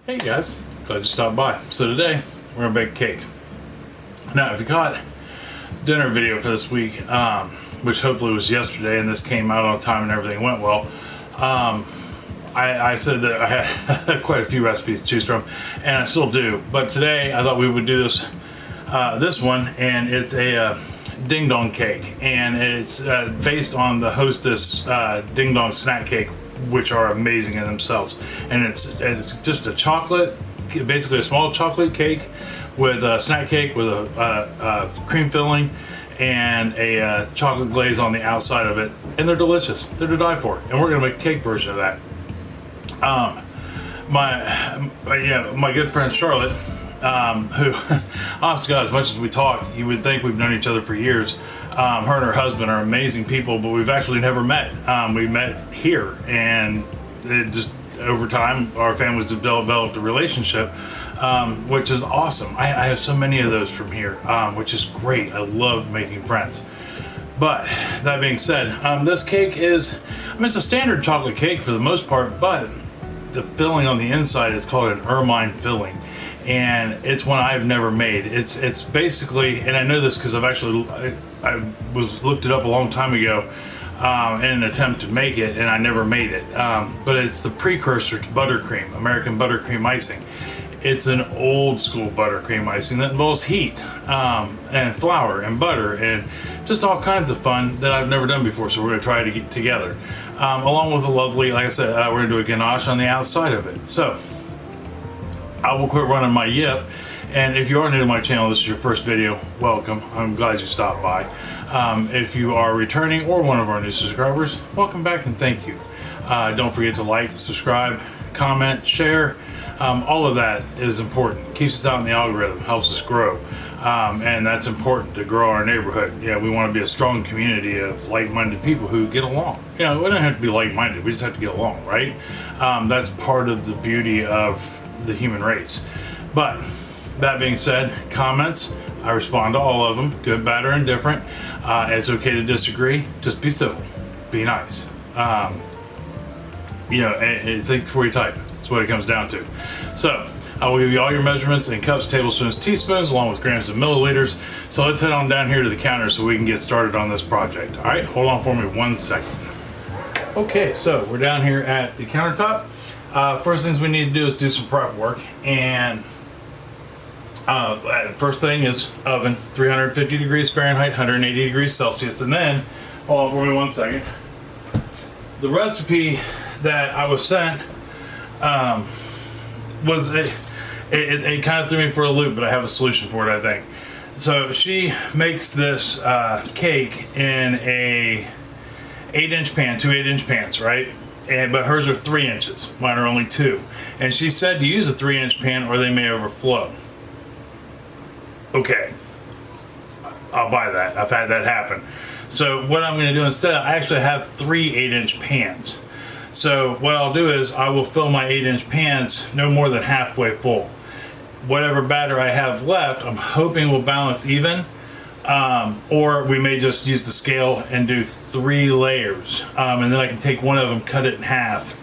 Hey guys, glad you stopped by. So today, we're gonna bake a cake. Now, if you caught dinner video for this week, which hopefully was yesterday and this came out on time and everything went well, I said that I had quite a few recipes to choose from, and I still do. But today, I thought we would do this one, and it's a ding dong cake, and it's based on the Hostess ding dong snack cake, which are amazing in themselves. And it's just a chocolate, basically a small chocolate cake with a snack cake with a cream filling and a chocolate glaze on the outside of it, and they're delicious. They're to die for, and we're gonna make a cake version of that. My good friend Charlotte, who, honest to God, as much as we talk, you would think we've known each other for years. Her and her husband are amazing people, but we've actually never met. We met here, and it just over time, our families have developed a relationship, which is awesome. I have so many of those from here, which is great. I love making friends. But that being said, this cake is, it's a standard chocolate cake for the most part, but the filling on the inside is called an ermine filling. And it's one I've never made. It's basically, and I know this because I looked it up a long time ago in an attempt to make it, and I never made it. But it's the precursor to buttercream, American buttercream icing. It's an old school buttercream icing that involves heat and flour and butter and just all kinds of fun that I've never done before. So we're gonna try to get together, along with a lovely, like I said, we're gonna do a ganache on the outside of it. So I will quit running my yip, and if you are new to my channel, this is your first video, welcome. I'm glad you stopped by. If you are returning or one of our new subscribers, welcome back and thank you. Don't forget to like, subscribe, comment, share. All of that is important. Keeps us out in the algorithm, helps us grow, and that's important to grow our neighborhood. Yeah, we want to be a strong community of like-minded people who get along. You know, we don't have to be like-minded, we just have to get along, right? That's part of the beauty of the human race. But that being said, comments, I respond to all of them, good, bad, or indifferent. It's okay to disagree, just be civil, be nice. Think before you type. That's what it comes down to. So I will give you all your measurements in cups, tablespoons, teaspoons, along with grams and milliliters. So let's head on down here to the counter so we can get started on this project. All right, hold on for me 1 second. Okay, so we're down here at the countertop. First things we need to do is do some prep work, and first thing is oven, 350 degrees Fahrenheit, 180 degrees Celsius, and then, hold on for me 1 second, the recipe that I was sent was, it kind of threw me for a loop, but I have a solution for it, I think. So she makes this cake in a 8-inch pan, two 8-inch pans, right? But hers are 3 inches, mine are only 2. And she said to use a 3-inch pan or they may overflow. Okay, I'll buy that. I've had that happen. So what I'm going to do instead, I actually have 3 8-inch pans. So what I'll do is I will fill my 8-inch pans no more than halfway full. Whatever batter I have left, I'm hoping will balance even. Or we may just use the scale and do 3 layers, and then I can take one of them, cut it in half,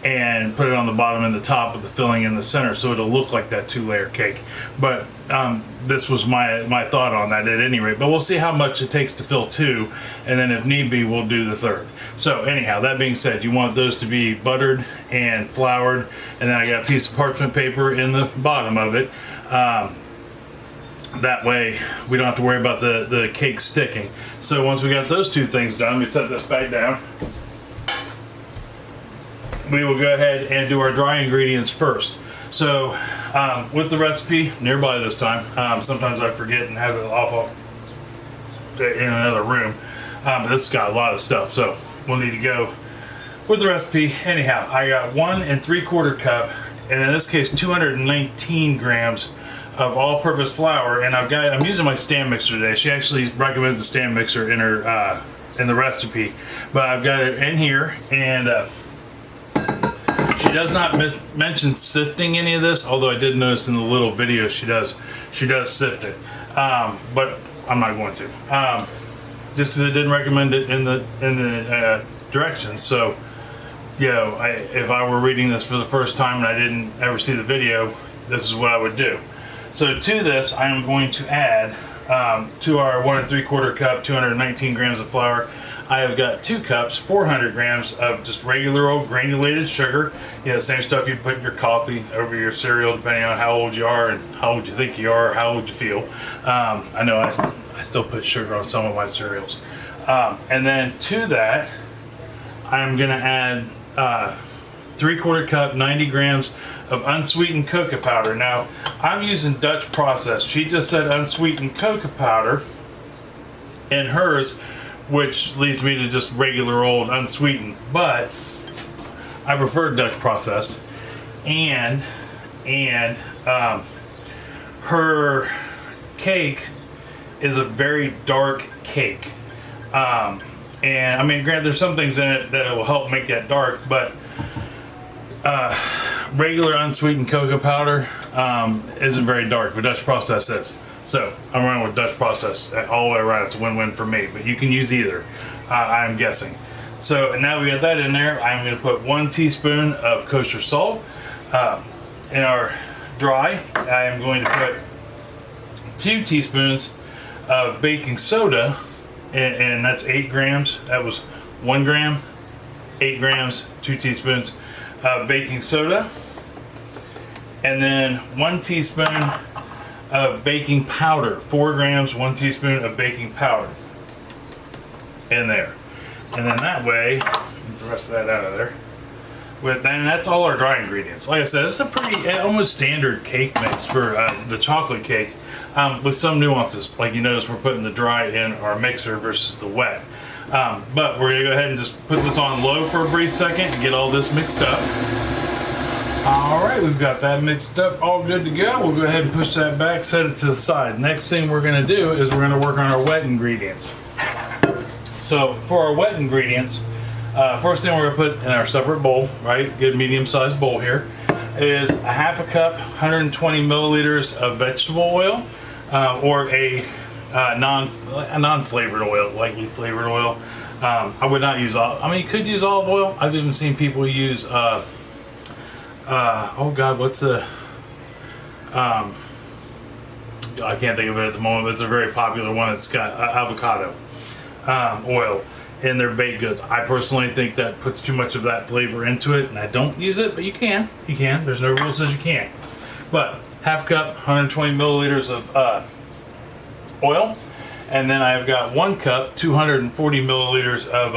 and put it on the bottom and the top with the filling in the center, so it'll look like that 2-layer cake. But this was my thought on that at any rate. But we'll see how much it takes to fill 2, and then if need be, we'll do the 3rd. So anyhow, that being said, you want those to be buttered and floured, and then I got a piece of parchment paper in the bottom of it. That way we don't have to worry about the cake sticking. So once we got those 2 things done, we set this back down. We will go ahead and do our dry ingredients first. So with the recipe nearby this time, sometimes I forget and have it off in another room, but this has got a lot of stuff, so we'll need to go with the recipe. Anyhow, I got 1 3/4 cup, and in this case 219 grams of all-purpose flour, and I'm using my stand mixer today. She actually recommends the stand mixer in her in the recipe, but I've got it in here, and she does not mention sifting any of this, although I did notice in the little video she does sift it, but I'm not going to, just because it didn't recommend it in the directions. So if I were reading this for the first time and I didn't ever see the video, this is what I would do. So to this, I am going to add to our 1 3/4 cup, 219 grams of flour. I have got 2 cups, 400 grams of just regular old granulated sugar. Same stuff you'd put in your coffee, over your cereal, depending on how old you are and how old you think you are, or how old you feel. I know I still put sugar on some of my cereals. And then to that, I'm gonna add 3/4 cup, 90 grams of unsweetened cocoa powder. Now, I'm using Dutch process. She just said unsweetened cocoa powder in hers, which leads me to just regular old unsweetened. But I prefer Dutch process. And her cake is a very dark cake. And I mean, granted, there's some things in it that will help make that dark, but regular unsweetened cocoa powder isn't very dark, but Dutch process is. So I'm running with Dutch process all the way around. It's a win-win for me, but you can use either, I'm guessing. So now we got that in there. I'm going to put 1 teaspoon of kosher salt. In our dry, I am going to put 2 teaspoons of baking soda, and that's 8 grams. That was 1 gram, 8 grams, 2 teaspoons of baking soda. And then 1 teaspoon of baking powder, 4 grams, 1 teaspoon of baking powder in there. And then that way, get the rest of that out of there. And that's all our dry ingredients. Like I said, it's a pretty almost standard cake mix for the chocolate cake, with some nuances. Like you notice, we're putting the dry in our mixer versus the wet. But we're gonna go ahead and just put this on low for a brief second and get all this mixed up. All right, we've got that mixed up, all good to go. We'll go ahead and push that back, set it to the side. Next thing we're gonna do is we're gonna work on our wet ingredients. So for our wet ingredients, first thing we're gonna put in our separate bowl, right? Good medium-sized bowl here, is a 1/2 cup, 120 milliliters of vegetable oil, or a non-flavored oil, lightly flavored oil. I would not use I mean, you could use olive oil. I've even seen people use oh God, what's the I can't think of it at the moment, but it's a very popular one. It's got avocado oil in their baked goods. I personally think that puts too much of that flavor into it, and I don't use it, but you can. There's no rule says you can't. But 1/2 cup, 120 milliliters of oil, and then I've got 1 cup, 240 milliliters of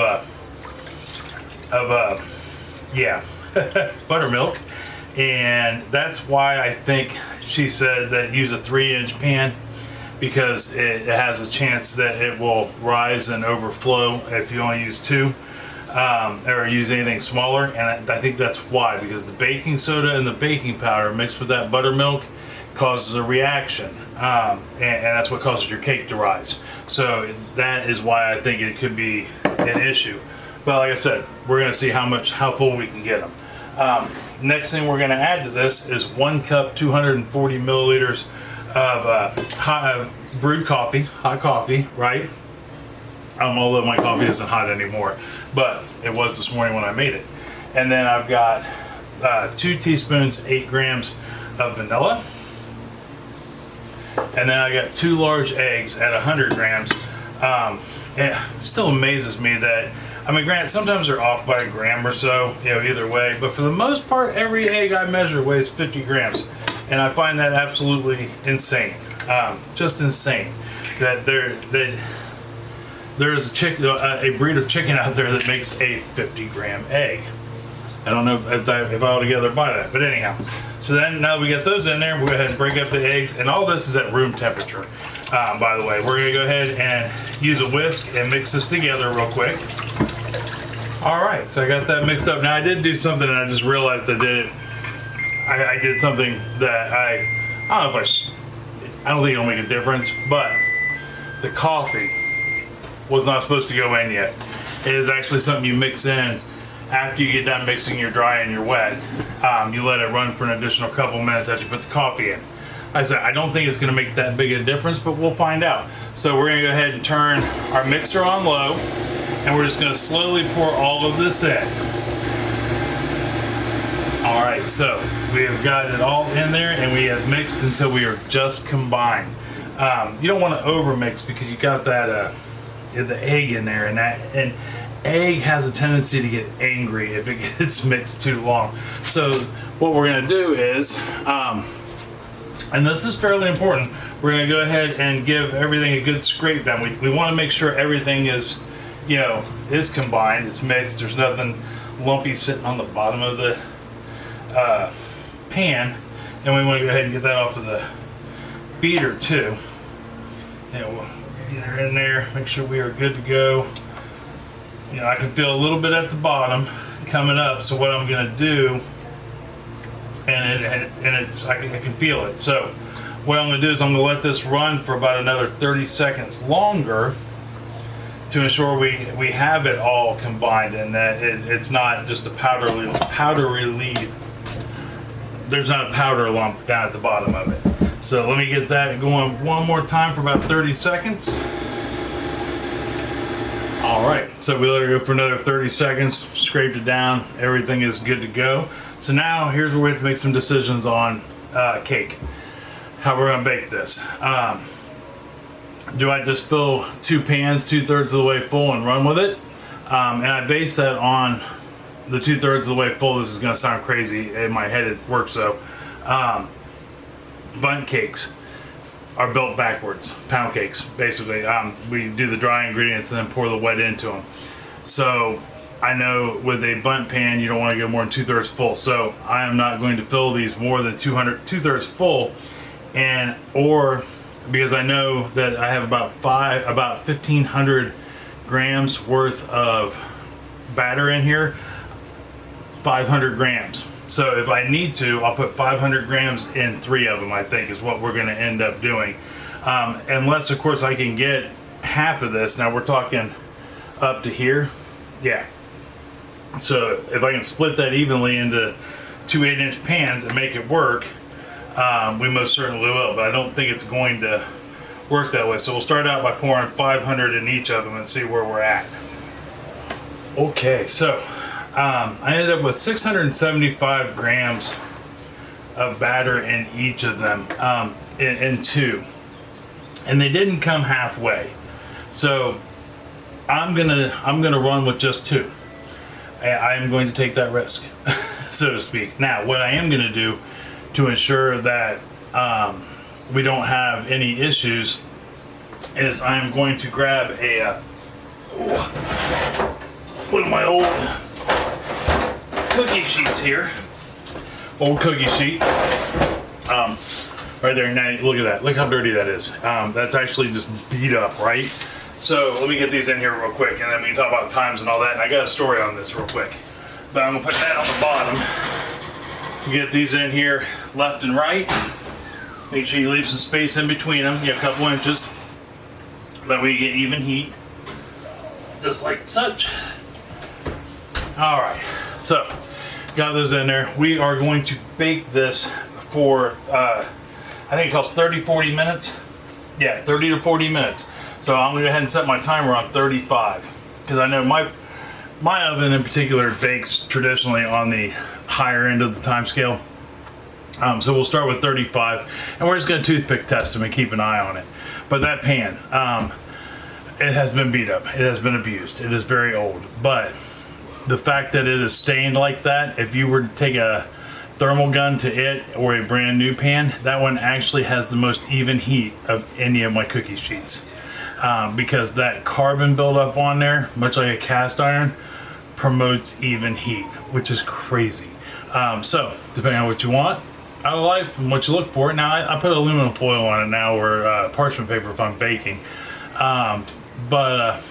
buttermilk. And that's why I think she said that use a 3-inch pan, because it has a chance that it will rise and overflow if you only use 2, or use anything smaller. And I think that's why, because the baking soda and the baking powder mixed with that buttermilk causes a reaction, and that's what causes your cake to rise. So that is why I think it could be an issue. But like I said, we're going to see how full we can get them. Next thing we're going to add to this is 1 cup, 240 milliliters of brewed coffee, hot coffee, right? Although my coffee isn't hot anymore, but it was this morning when I made it. And then I've got 2 teaspoons, 8 grams of vanilla. And then I got 2 large eggs at 100 grams. It still amazes me that, I mean, granted, sometimes they're off by a gram or so, either way, but for the most part, every egg I measure weighs 50 grams. And I find that absolutely insane. Just insane. That there's a breed of chicken out there that makes a 50-gram egg. I don't know if I altogether buy that, but anyhow. So then, now we get those in there, we'll go ahead and break up the eggs, and all this is at room temperature, by the way. We're gonna go ahead and use a whisk and mix this together real quick. All right, so I got that mixed up. Now I did do something and I just realized I did it. I did something that I don't know if I don't think it'll make a difference, but the coffee was not supposed to go in yet. It is actually something you mix in after you get done mixing your dry and your wet. You let it run for an additional couple minutes after you put the coffee in. Like I said, I don't think it's going to make that big a difference, but we'll find out. So we're going to go ahead and turn our mixer on low, and we're just going to slowly pour all of this in. All right, so we have got it all in there and we have mixed until we are just combined. You don't want to over mix because you got that the egg in there, and egg has a tendency to get angry if it gets mixed too long. So what we're going to do is, and this is fairly important, we're going to go ahead and give everything a good scrape down. We want to make sure everything is, is combined, it's mixed, there's nothing lumpy sitting on the bottom of the pan, and we want to go ahead and get that off of the beater too. We'll get her in there, make sure we are good to go. I can feel a little bit at the bottom coming up, so what I'm going to do, I can feel it. So what I'm going to do is I'm going to let this run for about another 30 seconds longer to ensure we have it all combined and that it's not just a powdery there's not a powder lump down at the bottom of it. So let me get that going one more time for about 30 seconds. All right, so we let it go for another 30 seconds, scraped it down, everything is good to go. So now here's where we have to make some decisions on cake, how we're gonna bake this. Do I just fill 2 pans 2/3 of the way full and run with it? And I base that on the 2/3 of the way full. This is gonna sound crazy, in my head it works so. Bundt cakes are built backwards, pound cakes basically. We do the dry ingredients and then pour the wet into them. So I know with a bundt pan you don't want to go more than 2/3 full, so I am not going to fill these more than 2/3 full, or because I know that I have about 1,500 grams worth of batter in here, 500 grams. So if I need to, I'll put 500 grams in 3 of them, I think is what we're going to end up doing. Unless, of course, I can get half of this. Now we're talking up to here. Yeah. So if I can split that evenly into 2 8-inch pans and make it work, we most certainly will. But I don't think it's going to work that way. So we'll start out by pouring 500 in each of them and see where we're at. Okay, so I ended up with 675 grams of batter in each of them, in 2, and they didn't come halfway. So I'm gonna run with just 2. I am going to take that risk, so to speak. Now, what I am gonna do to ensure that we don't have any issues is I am going to grab one of my old cookie sheets here. Old cookie sheet. Right there. Now look at that. Look how dirty that is. That's actually just beat up, right? So let me get these in here real quick, and then we can talk about times and all that. And I got a story on this real quick, but I'm gonna put that on the bottom. Get these in here left and right. Make sure you leave some space in between them. You have a couple inches. That way you get even heat, just like such. All right. So, got those in there. We are going to bake this for, I think it calls 30-40 minutes. Yeah, 30 to 40 minutes. So I'm gonna go ahead and set my timer on 35, because I know my oven in particular bakes traditionally on the higher end of the time scale. So we'll start with 35, and we're just gonna toothpick test them and keep an eye on it. But that pan, it has been beat up. It has been abused. It is very old, but the fact that it is stained like that, if you were to take a thermal gun to it or a brand new pan, that one actually has the most even heat of any of my cookie sheets, because that carbon buildup on there, much like a cast iron, promotes even heat, which is crazy. So depending on what you want out of life and what you look for. Now I put aluminum foil on it now, or parchment paper if I'm baking, but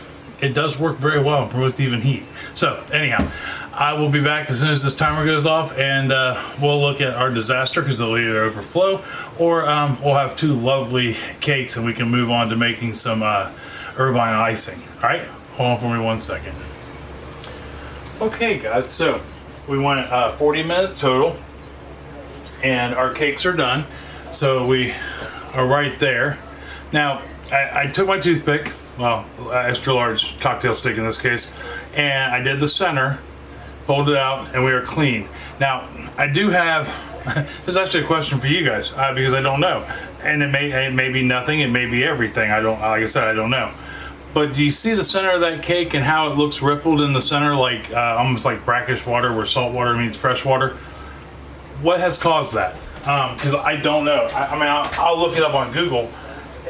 it does work very well and promotes even heat. So anyhow, I will be back as soon as this timer goes off, and we'll look at our disaster, because it'll either overflow or we'll have 2 lovely cakes and we can move on to making some Irvine icing. All right, hold on for me 1 second. Okay guys, so we went 40 minutes total and our cakes are done. So we are right there. Now I took my toothpick, well, extra large cocktail stick in this case, and I did the center pulled it out, and we are clean. Now, I do have, there's actually a question for you guys, because I don't know. And it may be nothing, it may be everything. I don't, like I said, I don't know. But do you see the center of that cake and how it looks rippled in the center, like almost like brackish water where salt water meets fresh water? What has caused that? Because I don't know. I mean, I'll look it up on Google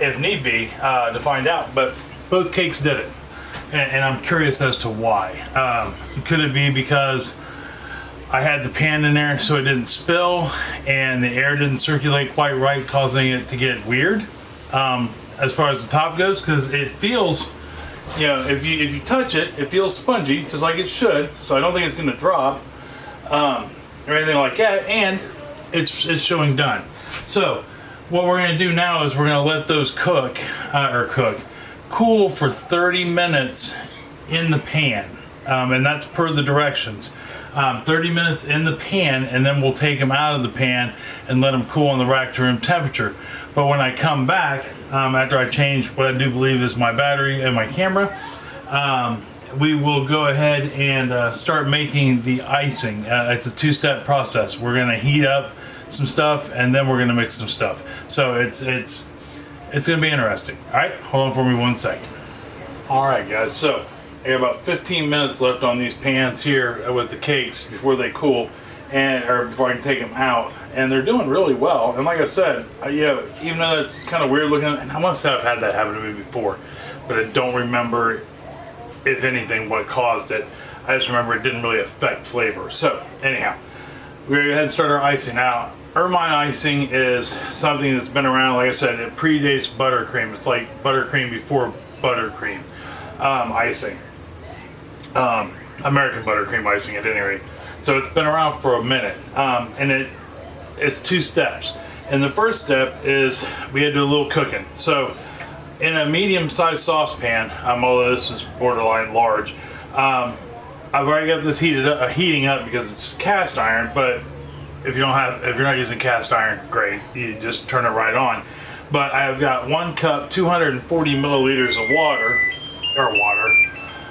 if need be to find out. But both cakes did it, and I'm curious as to why. Could it be because I had the pan in there so it didn't spill, and the air didn't circulate quite right, causing it to get weird? As far as the top goes, because it feels, you know, if you touch it, it feels spongy, just like it should. So I don't think it's going to drop or anything like that. And it's showing done. So what we're going to do now is we're going to let those cool for 30 minutes in the pan, and that's per the directions. 30 minutes in the pan, and then we'll take them out of the pan and let them cool in the rack to room temperature. But when I come back, after I change what I do believe is my battery and my camera, we will go ahead and start making the icing. It's a two-step process. We're going to heat up some stuff, and then we're going to mix some stuff. So it's going to be interesting. All right, hold on for me 1 second. All right, guys. So I got about 15 minutes left on these pans here with the cakes before they cool, or before I can take them out, and they're doing really well. And like I said, yeah, even though it's kind of weird looking, and I must have had that happen to me before, but I don't remember, if anything, what caused it. I just remember it didn't really affect flavor. So anyhow, we're gonna go ahead and start our icing. Now, ermine icing is something that's been around. Like I said, it predates buttercream. It's like buttercream before buttercream icing. American buttercream icing at any rate. So it's been around for a minute, and it's two steps. And the first step is we had to do a little cooking. So in a medium-sized saucepan, although this is borderline large, I've already got this heating up because it's cast iron. But if you're not using cast iron, great, you just turn it right on. But I have got 1 cup, 240 milliliters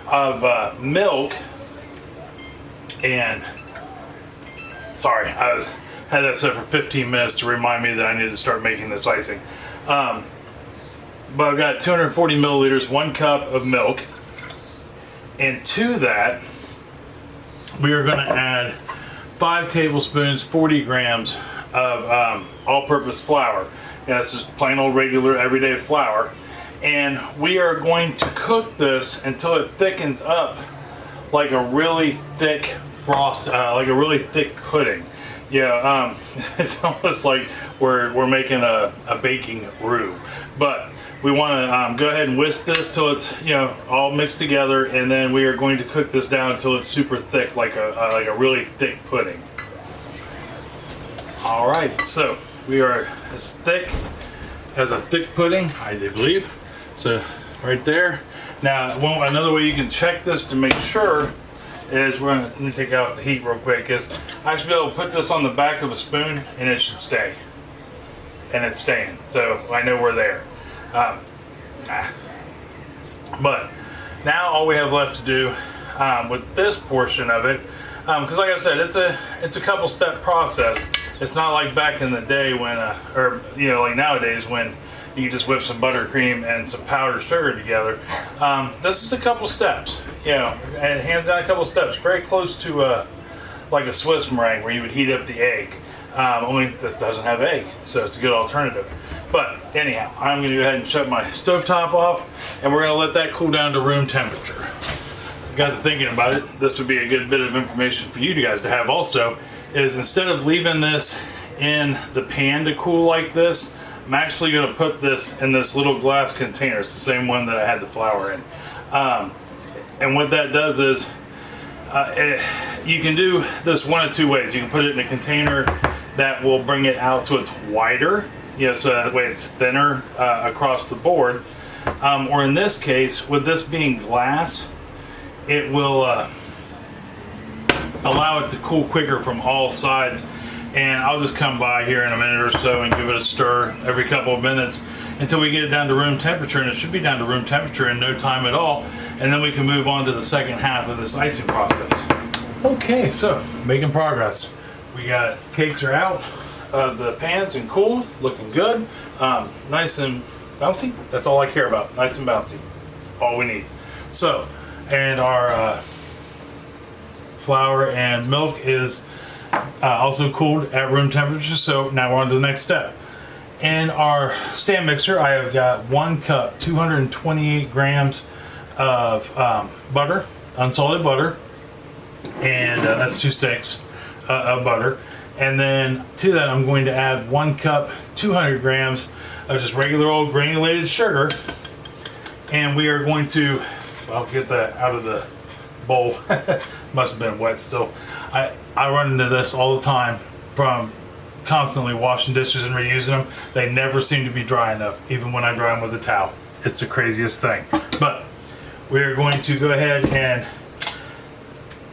of milk, and sorry, had that set for 15 minutes to remind me that I needed to start making this icing. But I've got 240 milliliters, 1 cup of milk, and to that we are going to add 5 tablespoons, 40 grams of all-purpose flour. Yeah, this is plain old regular everyday flour. And we are going to cook this until it thickens up like a really thick frost, like a really thick pudding. Yeah, it's almost like we're making a baking roux. But we want to go ahead and whisk this till it's, you know, all mixed together, and then we are going to cook this down until it's super thick, like a really thick pudding. All right, so we are as thick as a thick pudding, I believe. So right there. Now, another way you can check this to make sure is let me take out the heat real quick. Is I should be able to put this on the back of a spoon and it should stay, and it's staying. So I know we're there. But now all we have left to do with this portion of it, because like I said, it's a couple step process. It's not like back in the day when, or you know, like nowadays when you just whip some buttercream and some powdered sugar together. This is a couple steps, you know, and hands down a couple steps, very close to like a Swiss meringue where you would heat up the egg. Only this doesn't have egg, so it's a good alternative. But anyhow, I'm going to go ahead and shut my stovetop off, and we're going to let that cool down to room temperature. Got to thinking about it, this would be a good bit of information for you guys to have also, is instead of leaving this in the pan to cool like this, I'm actually going to put this in this little glass container. It's the same one that I had the flour in. And what that does is, you can do this one of two ways. You can put it in a container that will bring it out so it's wider, you know, so that way it's thinner across the board. Or in this case, with this being glass, it will allow it to cool quicker from all sides. And I'll just come by here in a minute or so and give it a stir every couple of minutes until we get it down to room temperature, and it should be down to room temperature in no time at all. And then we can move on to the second half of this icing process. Okay, so making progress. We got cakes are out of the pans and cooled, looking good. Nice and bouncy. That's all I care about. Nice and bouncy. All we need. So, and our flour and milk is also cooled at room temperature. So now we're on to the next step. In our stand mixer, I have got 1 cup, 228 grams of butter, unsalted butter, and that's 2 sticks of butter. And then to that, I'm going to add 1 cup, 200 grams of just regular old granulated sugar. And we are going to, I'll get that out of the bowl. Must have been wet still. I run into this all the time from constantly washing dishes and reusing them. They never seem to be dry enough, even when I dry them with a towel. It's the craziest thing. But we are going to go ahead and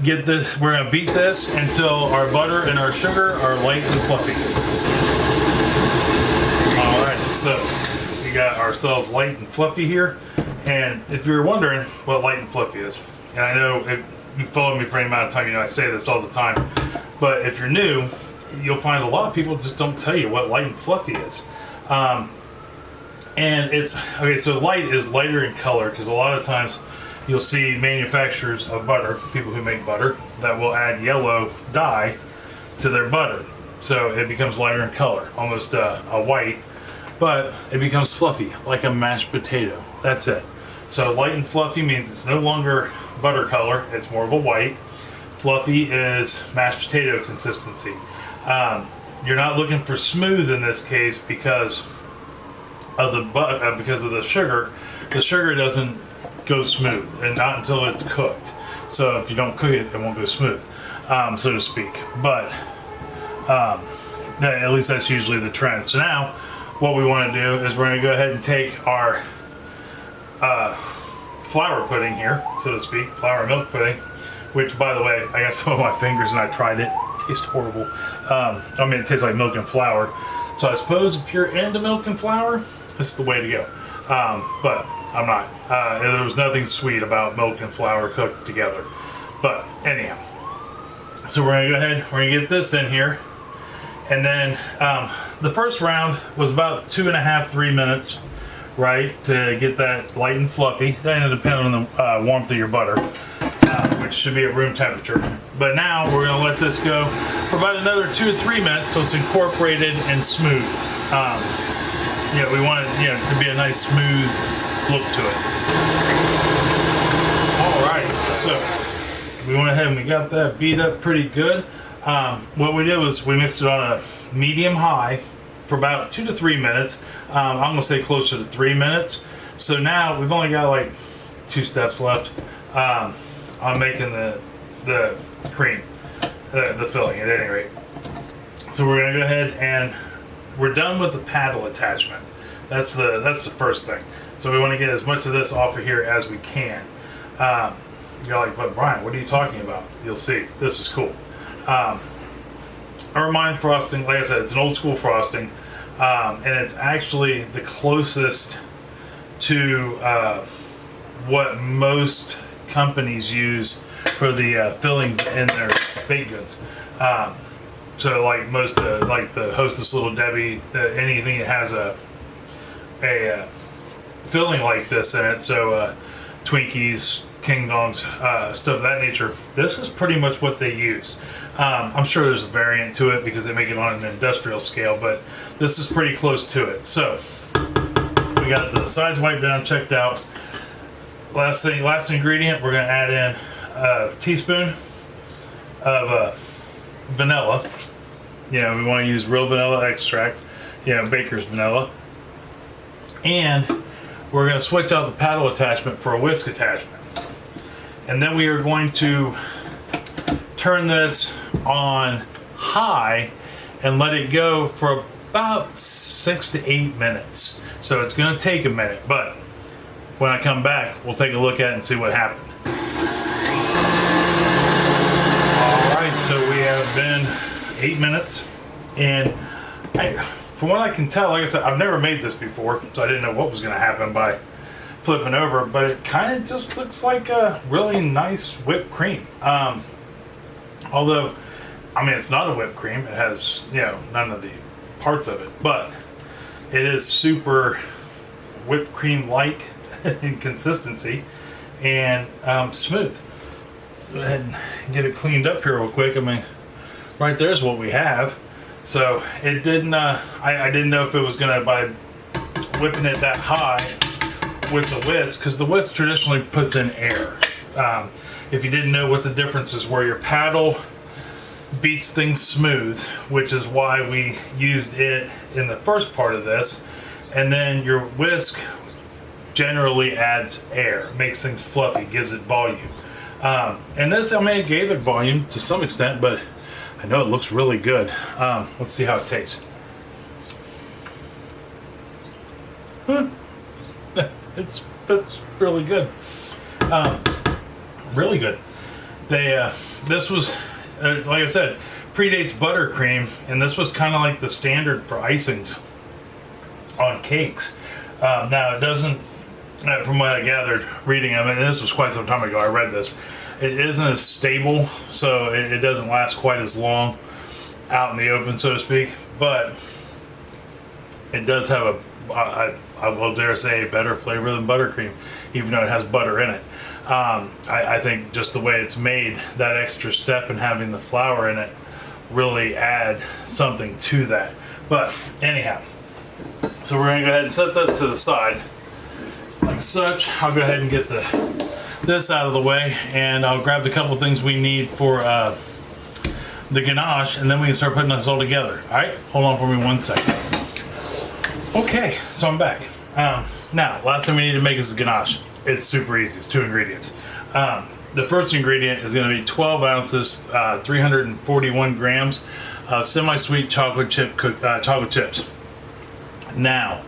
get this. We're going to beat this until our butter and our sugar are light and fluffy. All right, so we got ourselves light and fluffy here. And if you're wondering what light and fluffy is, and I know if you followed me for any amount of time, you know I say this all the time, but if you're new, you'll find a lot of people just don't tell you what light and fluffy is. And it's, okay, so light is lighter in color, because a lot of times you'll see manufacturers of butter, people who make butter, that will add yellow dye to their butter. So it becomes lighter in color, almost a white, but it becomes fluffy, like a mashed potato. That's it. So light and fluffy means it's no longer butter color, it's more of a white. Fluffy is mashed potato consistency. You're not looking for smooth in this case because of the sugar. The sugar doesn't go smooth, and not until it's cooked. So if you don't cook it, it won't go smooth, so to speak. But at least that's usually the trend. So now what we want to do is we're going to go ahead and take our flour pudding here, so to speak, flour milk pudding, which, by the way, I got some on my fingers and I tried it. It tastes horrible. I mean, it tastes like milk and flour. So I suppose if you're into milk and flour, this is the way to go. But I'm not. There was nothing sweet about milk and flour cooked together. But anyhow, so we're gonna go ahead, we're gonna get this in here. And then the first round was about 2.5, 3 minutes, right, to get that light and fluffy. Then it'll depend on the warmth of your butter, which should be at room temperature. But now we're gonna let this go for about another 2 to 3 minutes so it's incorporated and smooth. Yeah, we want it, to be a nice smooth look to it. All right, so we went ahead and we got that beat up pretty good. What we did was we mixed it on a medium high for about 2 to 3 minutes. I'm gonna say closer to 3 minutes. So now we've only got like 2 steps left on making the cream, the filling at any rate. So we're gonna go ahead and we're done with the paddle attachment. That's the first thing. So we want to get as much of this off of here as we can. You're like, but Brian, what are you talking about? You'll see. This is cool. Ermine frosting, like I said, it's an old school frosting, and it's actually the closest to what most companies use for the fillings in their baked goods. So like most like the Hostess Little Debbie, anything that has a filling like this in it, so Twinkies, King Dongs, stuff of that nature, this is pretty much what they use. I'm sure there's a variant to it because they make it on an industrial scale, but this is pretty close to it. So we got the sides wiped down, checked out. Last ingredient, we're going to add in a teaspoon of vanilla. We want to use real vanilla extract, baker's vanilla. And we're going to switch out the paddle attachment for a whisk attachment. And then we are going to turn this on high and let it go for about 6 to 8 minutes. So it's going to take a minute, but when I come back, we'll take a look at it and see what happened. All right, so we have been 8 minutes, and from what I can tell, like I said, I've never made this before, so I didn't know what was going to happen by flipping over, but it kind of just looks like a really nice whipped cream. Although, I mean, it's not a whipped cream. It has, you know, none of the parts of it, but it is super whipped cream-like in consistency and smooth. Go ahead and get it cleaned up here real quick. I mean, right there's what we have. So it didn't. I didn't know if it was gonna, by whipping it that high with the whisk, because the whisk traditionally puts in air. If you didn't know what the differences were, your paddle beats things smooth, which is why we used it in the first part of this, and then your whisk generally adds air, makes things fluffy, gives it volume. And this, I mean, it gave it volume to some extent, but I know it looks really good. Let's see how it tastes. It's really good. Really good. This was, like I said, predates buttercream, and this was kind of like the standard for icings on cakes. Now it doesn't, from what I gathered reading, I mean, this was quite some time ago I read this, it isn't as stable, so it doesn't last quite as long out in the open, so to speak, but it does have I will dare say, a better flavor than buttercream, even though it has butter in it. I think just the way it's made, that extra step and having the flour in it really add something to that. But anyhow, so we're gonna go ahead and set this to the side like such. I'll go ahead and get this out of the way, and I'll grab the couple things we need for the ganache, and then we can start putting this all together. All right, hold on for me 1 second. Okay, so I'm back. Now, last thing we need to make is the ganache. It's super easy. It's 2 ingredients. The first ingredient is going to be 12 ounces, 341 grams of semi-sweet chocolate chips. Now,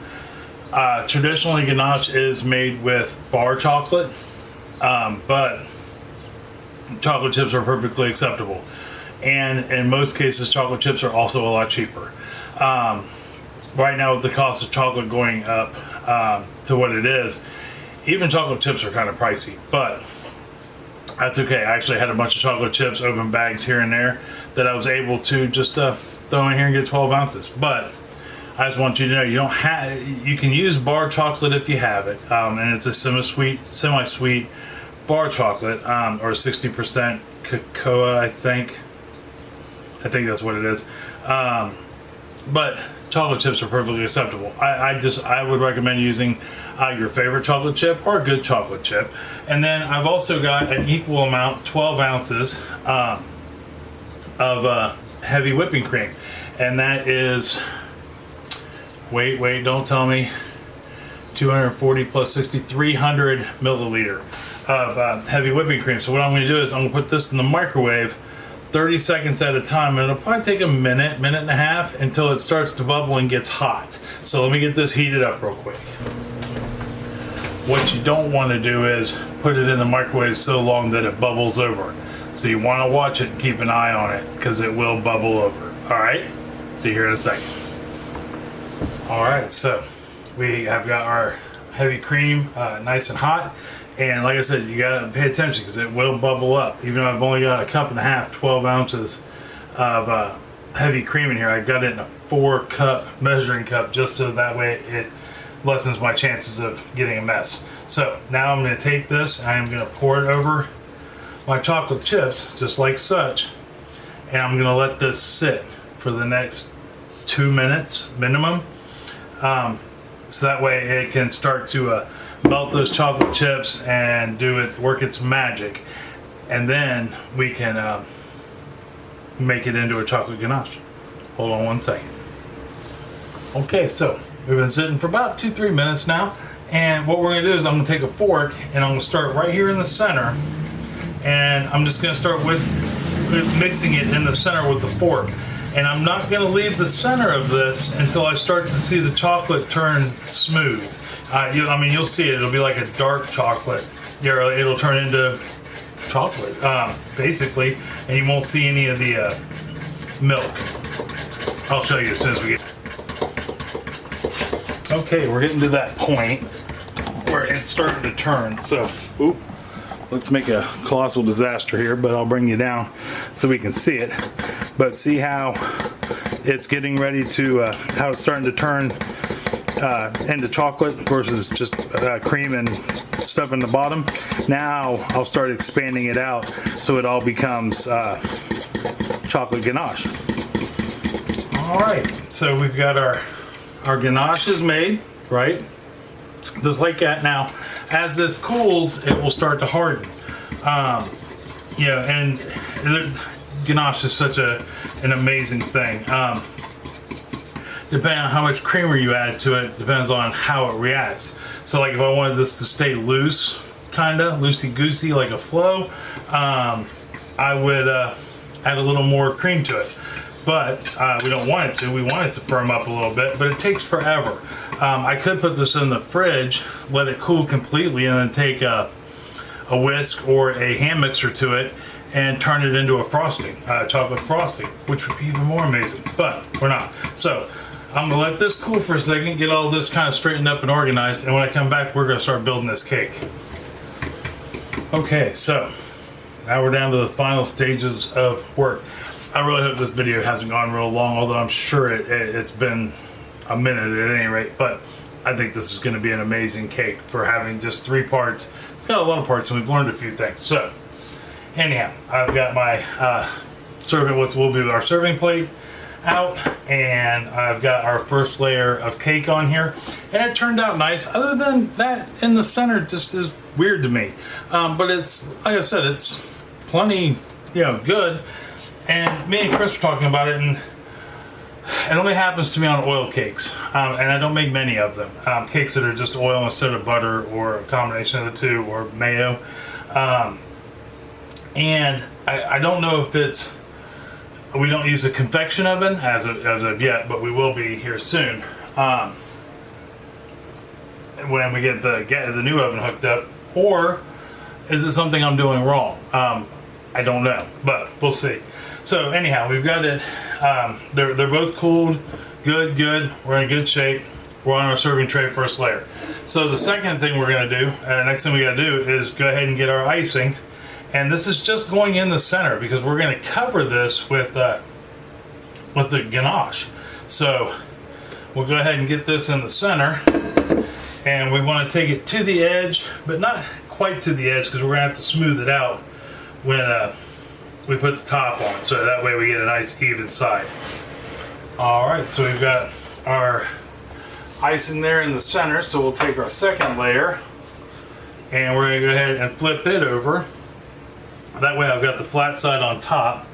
traditionally ganache is made with bar chocolate, but chocolate chips are perfectly acceptable. And in most cases, chocolate chips are also a lot cheaper. Right now, with the cost of chocolate going up to what it is, even chocolate chips are kind of pricey, but that's okay. I actually had a bunch of chocolate chips, open bags here and there, that I was able to just throw in here and get 12 ounces. But I just want you to know, you can use bar chocolate if you have it, and it's a semi-sweet bar chocolate, or 60% cocoa, I think that's what it is. But chocolate chips are perfectly acceptable. I would recommend using your favorite chocolate chip or a good chocolate chip. And then I've also got an equal amount, 12 ounces of heavy whipping cream. And that is, wait, don't tell me, 240 plus 60, 300 milliliter of heavy whipping cream. So what I'm going to do is I'm going to put this in the microwave 30 seconds at a time, and it'll probably take a minute and a half until it starts to bubble and gets hot. So let me get this heated up real quick. What you don't want to do is put it in the microwave so long that it bubbles over. So you want to watch it and keep an eye on it, because it will bubble over. Alright, see you here in a second. Alright, so we have got our heavy cream nice and hot. And like I said, you gotta pay attention, because it will bubble up. Even though I've only got a cup and a half, 12 ounces of heavy cream in here, I've got it in a 4-cup measuring cup, just so that way it lessens my chances of getting a mess. So now I'm going to take this and I'm going to pour it over my chocolate chips, just like such. And I'm going to let this sit for the next 2 minutes minimum. So that way it can start to melt those chocolate chips and work its magic, and then we can make it into a chocolate ganache. Hold on 1 second. Okay, so we've been sitting for about 2-3 minutes now, and what we're going to do is I'm going to take a fork and I'm going to start right here in the center, and I'm just going to start mixing it in the center with the fork. And I'm not going to leave the center of this until I start to see the chocolate turn smooth. You'll see it. It'll be like a dark chocolate. It'll turn into chocolate, basically, and you won't see any of the milk. I'll show you as soon as we get. Okay, we're getting to that point where it's starting to turn. So, let's make a colossal disaster here, but I'll bring you down so we can see it. But see how it's getting ready to, how it's starting to turn into chocolate versus just cream and stuff in the bottom. Now I'll start expanding it out so it all becomes chocolate ganache. All right, so we've got our ganache is made, right? Just like that. Now, as this cools, it will start to harden. And ganache is such an amazing thing. Depending on how much creamer you add to it, depends on how it reacts. So like if I wanted this to stay loose, kinda loosey-goosey, like a flow, I would add a little more cream to it. But we don't want it to. We want it to firm up a little bit, but it takes forever. I could put this in the fridge, let it cool completely, and then take a whisk or a hand mixer to it and turn it into a frosting, chocolate frosting, which would be even more amazing, but we're not. So I'm gonna let this cool for a second, get all this kind of straightened up and organized, and when I come back, we're gonna start building this cake. Okay, so now we're down to the final stages of work. I really hope this video hasn't gone real long, although I'm sure it's been a minute at any rate, but I think this is going to be an amazing cake for having just 3 parts. It's got a lot of parts and we've learned a few things. So anyhow, I've got my what will be our serving plate out, and I've got our first layer of cake on here, and it turned out nice. Other than that, in the center just is weird to me, but it's, like I said, it's plenty, good. And me and Chris were talking about it, and it only happens to me on oil cakes, and I don't make many of them. Cakes that are just oil instead of butter, or a combination of the two, or mayo. And I don't know if it's, we don't use a convection oven as of yet, but we will be here soon. When we get the new oven hooked up, or is it something I'm doing wrong? I don't know, but we'll see. So anyhow, we've got it. They're both cooled. Good. We're in good shape. We're on our serving tray, first layer. So the second thing we're gonna do, next thing we gotta do, is go ahead and get our icing. And this is just going in the center because we're gonna cover this with the ganache. So we'll go ahead and get this in the center. And we wanna take it to the edge, but not quite to the edge, because we're gonna have to smooth it out when we put the top on, so that way we get a nice even side. All right, so we've got our icing there in the center, so we'll take our second layer and we're gonna go ahead and flip it over. That way I've got the flat side on top.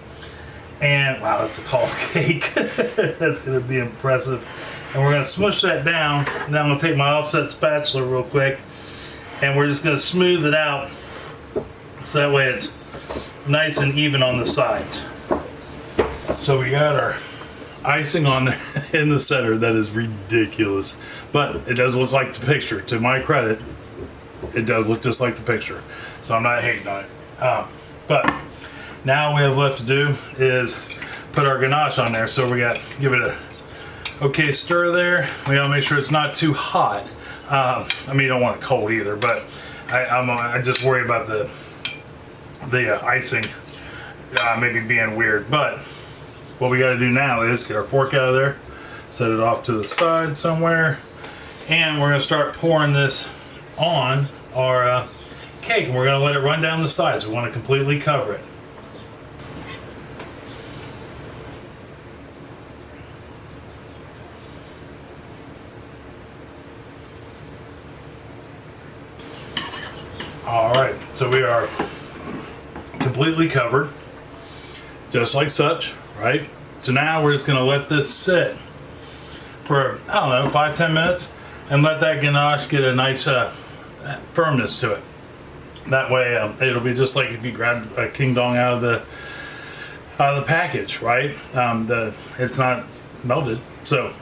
And wow, that's a tall cake. That's gonna be impressive. And we're gonna smush that down. Now I'm gonna take my offset spatula real quick, and we're just gonna smooth it out so that way it's nice and even on the sides. So we got our icing on there in the center. That is ridiculous, but it does look like the picture. To my credit, it does look just like the picture, so I'm not hating on it. But now we have left to do is put our ganache on there. So we got, give it a okay stir there. We gotta make sure it's not too hot. I mean, you don't want it cold either, but I just worry about the icing maybe being weird. But what we got to do now is get our fork out of there, set it off to the side somewhere, and we're going to start pouring this on our cake, and we're going to let it run down the sides. We want to completely cover it. All right, so we are completely covered, just like such, right? So now we're just gonna let this sit for, I don't know, 5-10 minutes, and let that ganache get a nice firmness to it. That way it'll be just like if you grab a king dong out of the package, right? It's not melted. So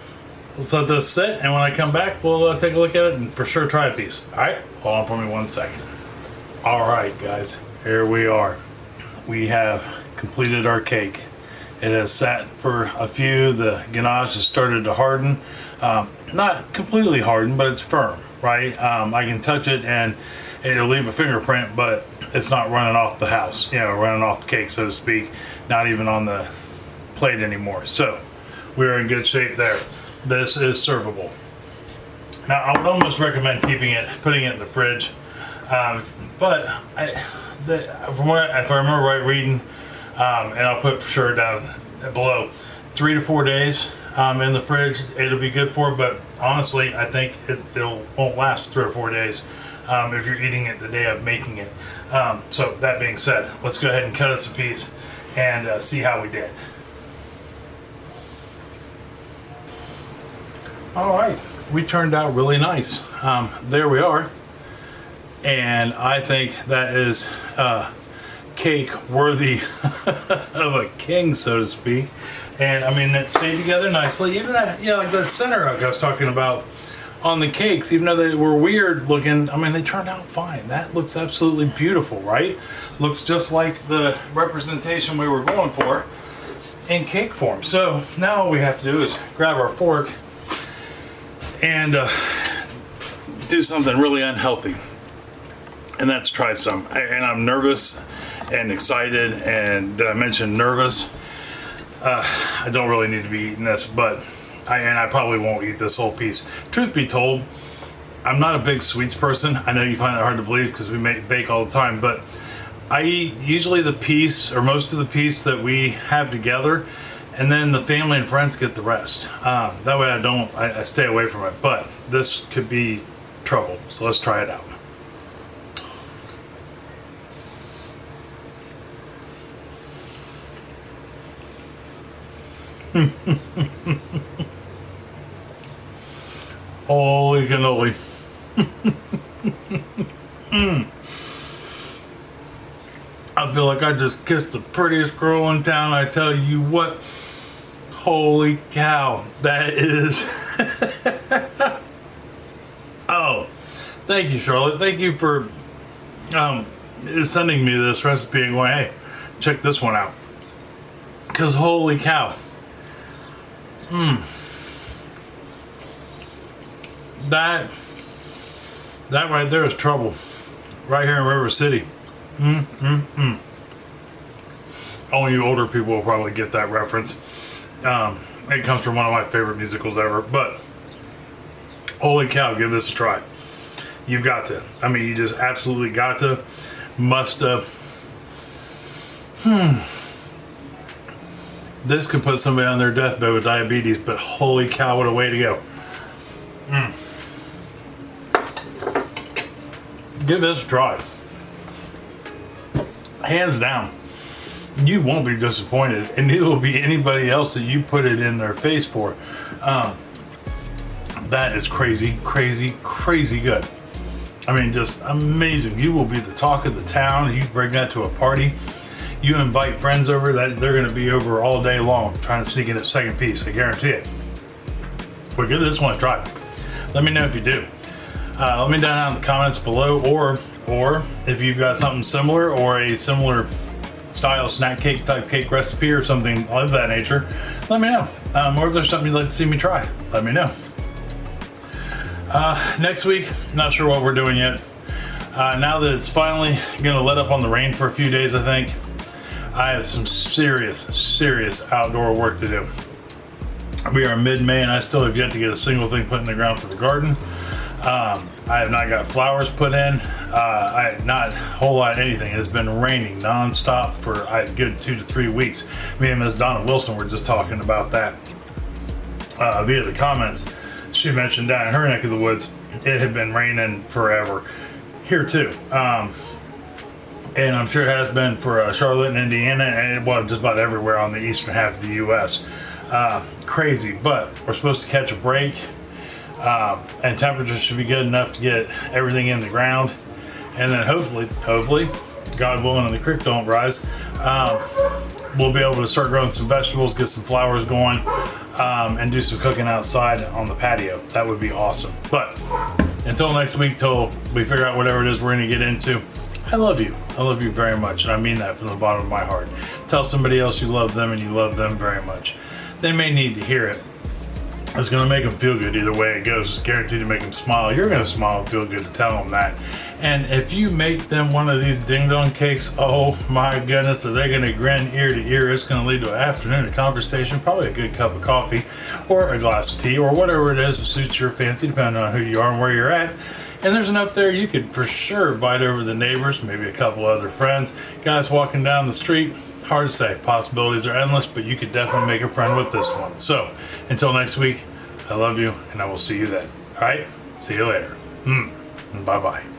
let's let this sit, and when I come back, we'll take a look at it and for sure try a piece. All right, hold on for me 1 second. All right, guys, here we are. We have completed our cake. It has sat for a few. The ganache has started to harden. Not completely hardened, but it's firm, right? I can touch it and It'll leave a fingerprint, but it's not running off the house, running off the cake, so to speak, not even on the plate anymore. So we're in good shape there. This is servable. Now, I would almost recommend putting it in the fridge. But from what if I remember right reading, and I'll put for sure down below, 3 to 4 days in the fridge, it'll be good for. But honestly, I think it won't last 3 or 4 days if you're eating it the day of making it. So that being said, let's go ahead and cut us a piece and see how we did. All right, we turned out really nice. There we are. And I think that is cake worthy of a king, so to speak. And I mean, it stayed together nicely. Even that, like that center I was talking about on the cakes, even though they were weird looking, I mean, they turned out fine. That looks absolutely beautiful, right? Looks just like the representation we were going for in cake form. So now all we have to do is grab our fork and do something really unhealthy. And that's try some. And I'm nervous and excited. And did I mention nervous? I don't really need to be eating this, but I probably won't eat this whole piece. Truth be told, I'm not a big sweets person. I know you find it hard to believe because we bake all the time, but I eat usually the piece or most of the piece that we have together, and then the family and friends get the rest. That way I stay away from it. But this could be trouble, so let's try it out. Holy cannoli. I feel like I just kissed the prettiest girl in town. I tell you what. Holy cow. That is. Oh, thank you, Charlotte. Thank you for sending me this recipe and going, hey, check this one out. Because holy cow. That right there is trouble. Right here in River City. Only you older people will probably get that reference. It comes from one of my favorite musicals ever. But holy cow, give this a try. You've got to. I mean, you just absolutely got to. Must have. This could put somebody on their deathbed with diabetes, but holy cow, what a way to go. Give this a try. Hands down. You won't be disappointed, and neither will be anybody else that you put it in their face for. That is crazy, crazy, crazy good. I mean, just amazing. You will be the talk of the town. You bring that to a party. You invite friends over, that they're going to be over all day long trying to sneak in a second piece. I guarantee it. But give this one a try. Let me know if you do. Let me know down in the comments below, or if you've got something similar or a similar style snack cake type cake recipe or something of that nature, let me know. Or if there's something you'd like to see me try, let me know. Next week, not sure what we're doing yet. Now that it's finally going to let up on the rain for a few days, I think I have some serious outdoor work to do. We are mid-May and I still have yet to get a single thing put in the ground for the garden. I have not got flowers put in. Not a whole lot of anything. It has been raining non-stop for a good 2 to 3 weeks. Me and Ms. Donna Wilson were just talking about that via the comments. She mentioned down in her neck of the woods, it had been raining forever. Here too. And I'm sure it has been for Charlotte and Indiana, and well, just about everywhere on the eastern half of the U.S. Crazy, but we're supposed to catch a break. And temperatures should be good enough to get everything in the ground, and then hopefully, God willing, and the creek don't rise, we'll be able to start growing some vegetables, get some flowers going, and do some cooking outside on the patio. That would be awesome. But until next week, till we figure out whatever it is we're going to get into, I love you. I love you very much, and I mean that from the bottom of my heart. Tell somebody else you love them and you love them very much. They may need to hear it. It's going to make them feel good either way it goes. It's guaranteed to make them smile. You're going to smile and feel good to tell them that. And if you make them one of these ding dong cakes, oh my goodness, are they going to grin ear to ear? It's going to lead to an afternoon of conversation, probably a good cup of coffee or a glass of tea or whatever it is that suits your fancy, depending on who you are and where you're at. And there's enough there you could for sure invite over the neighbors, maybe a couple other friends, guys walking down the street. Hard to say. Possibilities are endless, but you could definitely make a friend with this one. So until next week, I love you, and I will see you then. All right? See you later. Bye-bye.